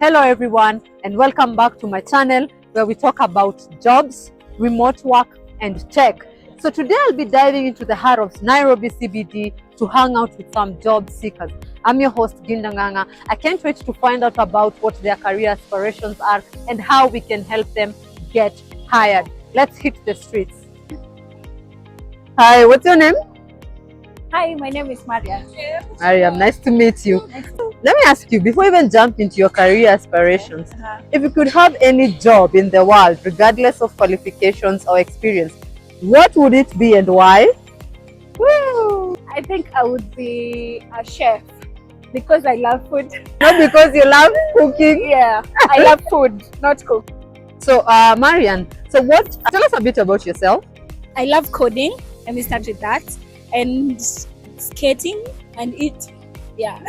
Hello everyone, and welcome back to my channel where we talk about jobs, remote work and tech. So today I'll be diving into the heart of Nairobi CBD to hang out with some job seekers. I'm your host Ginda Nganga. I can't wait to find out about what their career aspirations are and how we can help them get hired. Let's hit the streets. Hi, what's your name? Hi, my name is Marian. Marian, nice to meet you. Let me ask you, before we even jump into your career aspirations, if you could have any job in the world, regardless of qualifications or experience, what would it be and why? Woo! I think I would be a chef because I love food. Not because you love cooking? Yeah, I love food, not cook. So, Marian, tell us a bit about yourself. I love coding. Let me start with that. And skating and eat. Yeah.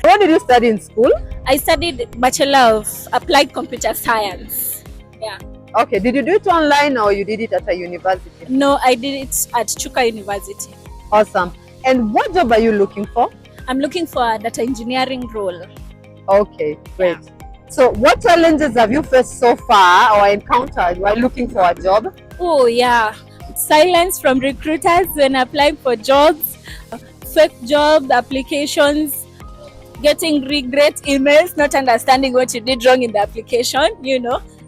What did you study in school? I studied Bachelor of Applied Computer Science. Yeah. Okay, did you do it online or you did it at a university? No, I did it at Chuka University. Awesome. And what job are you looking for? I'm looking for a data engineering role. Okay, great. Yeah. So what challenges have you faced so far or encountered while looking for a job? Oh yeah, silence from recruiters when applying for jobs, fake job applications, getting regret emails, not understanding what you did wrong in the application,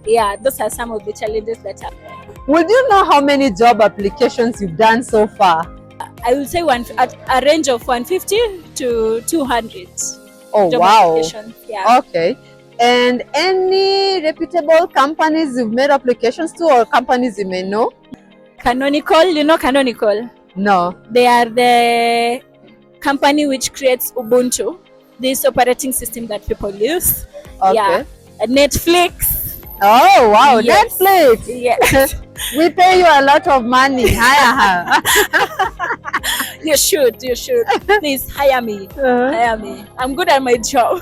Yeah, those are some of the challenges that happen. Would you know how many job applications you've done so far? I would say at a range of 150 to 200. Oh, job wow. Applications. Yeah. Okay. And any reputable companies you've made applications to or companies you may know? Canonical, you know Canonical? No. They are the company which creates Ubuntu, this operating system that people use. Okay. Yeah. Netflix. Oh, wow. Yes. Netflix. Yes. We pay you a lot of money. You should. Please hire me. Hire me. I'm good at my job.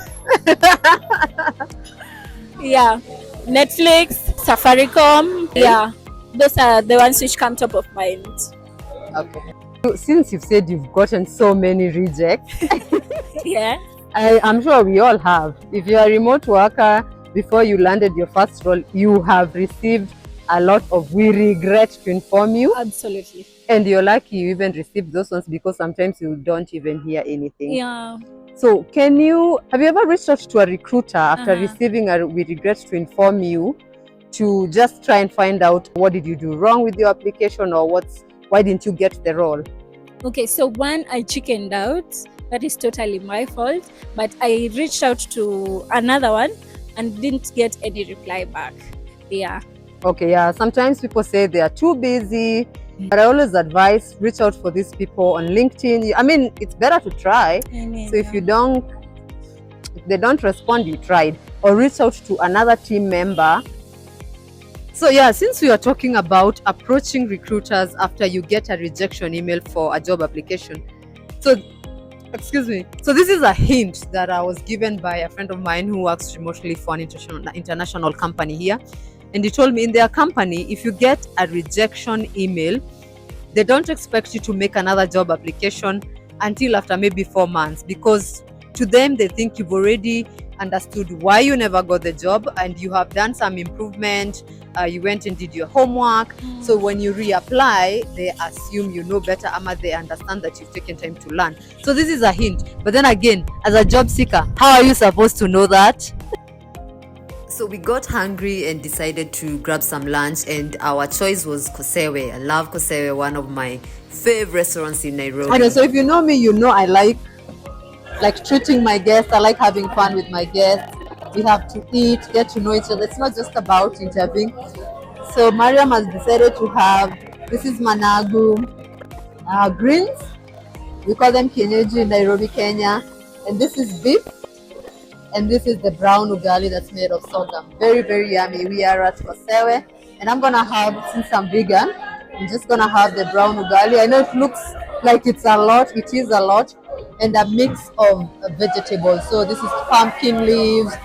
Yeah. Netflix, Safaricom. Yeah. Those are the ones which come top of mind. Okay. Since you've said you've gotten so many rejects, yeah, I'm sure we all have. If you're a remote worker, before you landed your first role, you have received a lot of "we regret to inform you." Absolutely. And you're lucky you even received those ones because sometimes you don't even hear anything. Yeah. So have you ever reached out to a recruiter after receiving a "we regret to inform you" to just try and find out what did you do wrong with your application or why didn't you get the role? Okay, so one, I chickened out. That is totally my fault. But I reached out to another one and didn't get any reply back. Yeah. Okay, yeah. Sometimes people say they are too busy, but I always advise reach out for these people on LinkedIn. I mean, it's better to try. So if they don't respond, you tried, or reach out to another team member. So yeah, since we are talking about approaching recruiters after you get a rejection email for a job application, so this is a hint that I was given by a friend of mine who works remotely for an international company here. And he told me in their company, if you get a rejection email, they don't expect you to make another job application until after maybe 4 months, because to them, they think you've already understood why you never got the job and you have done some improvement. You went and did your homework. So when you reapply, they assume you know better, ama they understand that you've taken time to learn. So this is a hint. But then again, as a job seeker, how are you supposed to know that? So we got hungry and decided to grab some lunch, and our choice was Kosewe. I love Kosewe, one of my favorite restaurants in Nairobi. Okay, so if you know me, you know I like treating my guests. I like having fun with my guests. We have to eat, get to know each other. It's not just about interviewing. So Mariam has decided to have, this is managu greens. We call them kienyeji in Nairobi, Kenya. And this is beef. And this is the brown ugali that's made of sorghum. Very, very yummy. We are at Kosewe. And I'm going to have, since I'm vegan, I'm just going to have the brown ugali. I know it looks like it's a lot. It is a lot. And a mix of vegetables. So this is pumpkin leaves.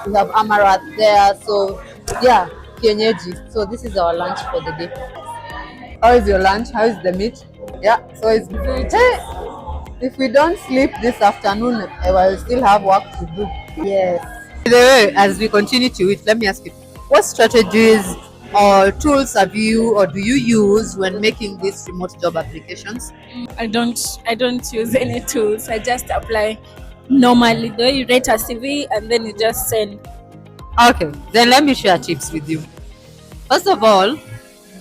We have amaranth there. So yeah, kienyeji. So this is our lunch for the day. How is your lunch? How is the meat? Yeah. So it's hey, If we don't sleep this afternoon, I will still have work to do. Yes. By the way, as we continue to it, let me ask you, what strategies or tools have you or do you use when making these remote job applications? I don't use any tools. I just apply normally. Though you write a CV and then you just send. Okay, then let me share tips with you. First of all,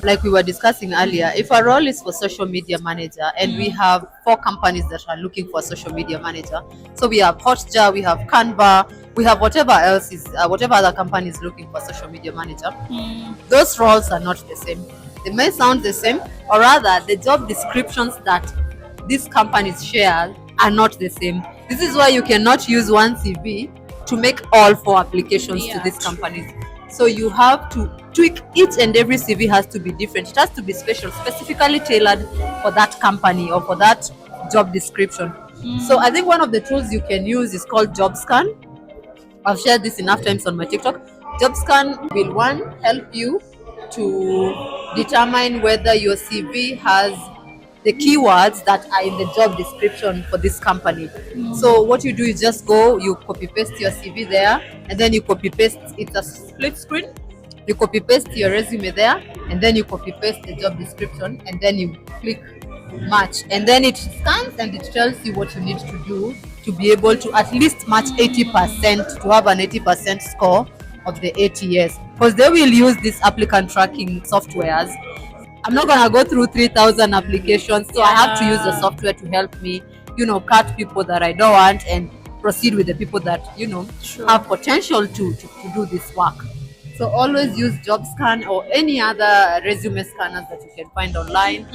like we were discussing earlier, if a role is for social media manager and we have 4 companies that are looking for a social media manager, so we have Hotjar, we have Canva, we have whatever else is, whatever other company is looking for a social media manager, those roles are not the same. They may sound the same, or rather, the job descriptions that these companies share are not the same. This is why you cannot use one CV to make all 4 applications to these companies. So you have to tweak each and every CV has to be different. It has to be special, specifically tailored for that company or for that job description. So I think one of the tools you can use is called Jobscan. I've shared this enough times on my TikTok. Jobscan will help you to determine whether your CV has the keywords that are in the job description for this company. So what you do is just go, you copy paste your CV there, and then you copy paste. It's a split screen. You copy paste your resume there, and then you copy paste the job description, and then you click match, and then it scans and it tells you what you need to do to be able to at least match 80%, to have an 80% score of the ATS, because they will use these applicant tracking softwares. I'm not gonna go through 3,000 applications, so I have to use the software to help me, cut people that I don't want and proceed with the people that have potential to do this work. So always use Jobscan or any other resume scanners that you can find online.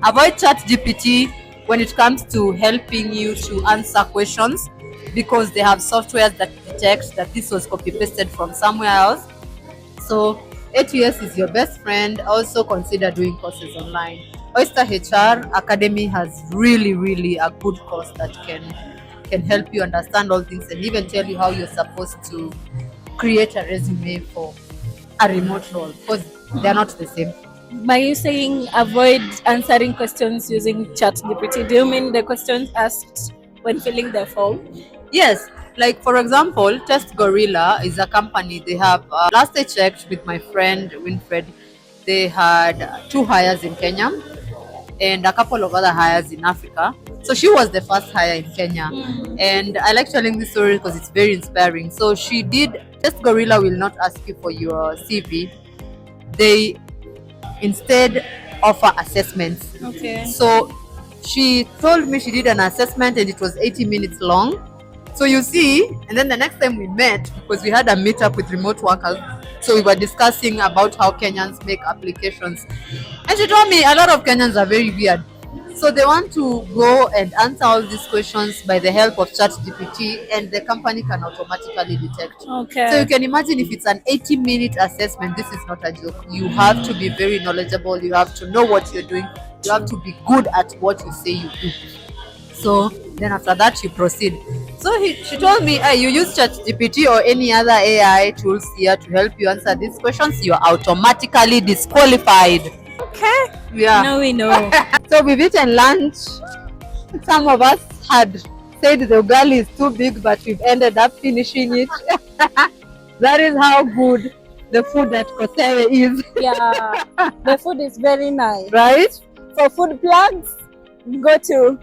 Avoid ChatGPT when it comes to helping you to answer questions, because they have softwares that detect that this was copy pasted from somewhere else. So ATS is your best friend. Also consider doing courses online. Oyster HR Academy has really a good course that can help you understand all things and even tell you how you're supposed to create a resume for a remote role, because they're not the same. By you saying avoid answering questions using ChatGPT, do you mean the questions asked when filling the form? Yes, like for example, Test Gorilla is a company. They have last I checked with my friend Winfred, they had 2 hires in Kenya and a couple of other hires in Africa. So she was the first hire in Kenya, and I like telling this story because it's very inspiring. So she did. Test Gorilla will not ask you for your CV. They instead offer assessments. Okay. So she told me she did an assessment and it was 80 minutes long. So you see, and then the next time we met, because we had a meetup with remote workers, so we were discussing about how Kenyans make applications. And she told me a lot of Kenyans are very weird. So they want to go and answer all these questions by the help of ChatGPT, and the company can automatically detect. Okay. So you can imagine if it's an 80-minute assessment, this is not a joke. You have to be very knowledgeable. You have to know what you're doing. You have to be good at what you say you do. So then after that, you proceed. So she told me, hey, you use ChatGPT or any other AI tools here to help you answer these questions, you are automatically disqualified. Okay. Yeah. Now we know. So we've eaten lunch. Some of us had said the ugali is too big, but we've ended up finishing it. That is how good the food at Kosewe is. Yeah. The food is very nice. Right? For food plugs, go to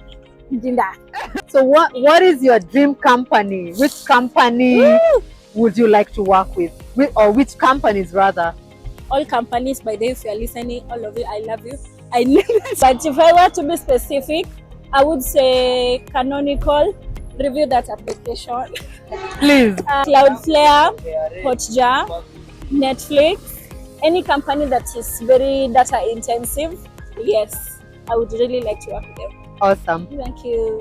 Jinda. So what is your dream company? Which company would you like to work with? Or which companies rather? All companies, by the way, if you're listening, all of you, I love you. I know. But if I were to be specific, I would say Canonical, review that application. Please. Cloudflare, Hotjar, Netflix, any company that is very data intensive, yes, I would really like to work with them. Awesome. Thank you.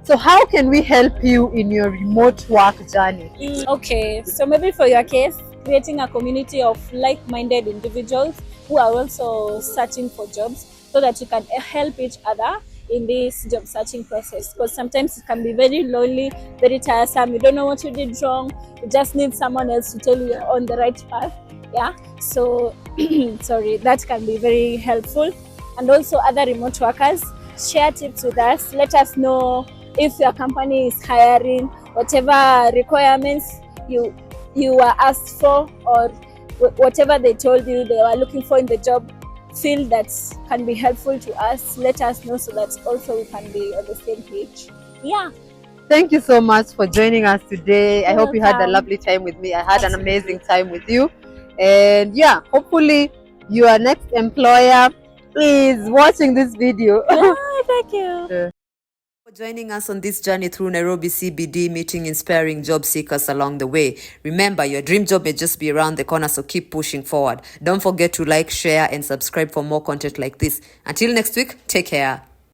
So how can we help you in your remote work journey? Okay, so maybe for your case, creating a community of like-minded individuals who are also searching for jobs, so that you can help each other in this job searching process, because sometimes it can be very lonely, very tiresome. You don't know what you did wrong. You just need someone else to tell you you're on the right path. Yeah, so sorry, that can be very helpful. And also other remote workers, share tips with us. Let us know if your company is hiring, whatever requirements you were asked for, or whatever they told you they were looking for in the job field that can be helpful to us. Let us know so that also we can be on the same page. Yeah. Thank you so much for joining us today. I hope you had a Welcome. lovely time with me. I had an amazing time with you. And yeah, hopefully your next employer is watching this video. Thank you. For joining us on this journey through Nairobi CBD, meeting inspiring job seekers along the way. Remember, your dream job may just be around the corner, so keep pushing forward. Don't forget to like, share, and subscribe for more content like this. Until next week, take care.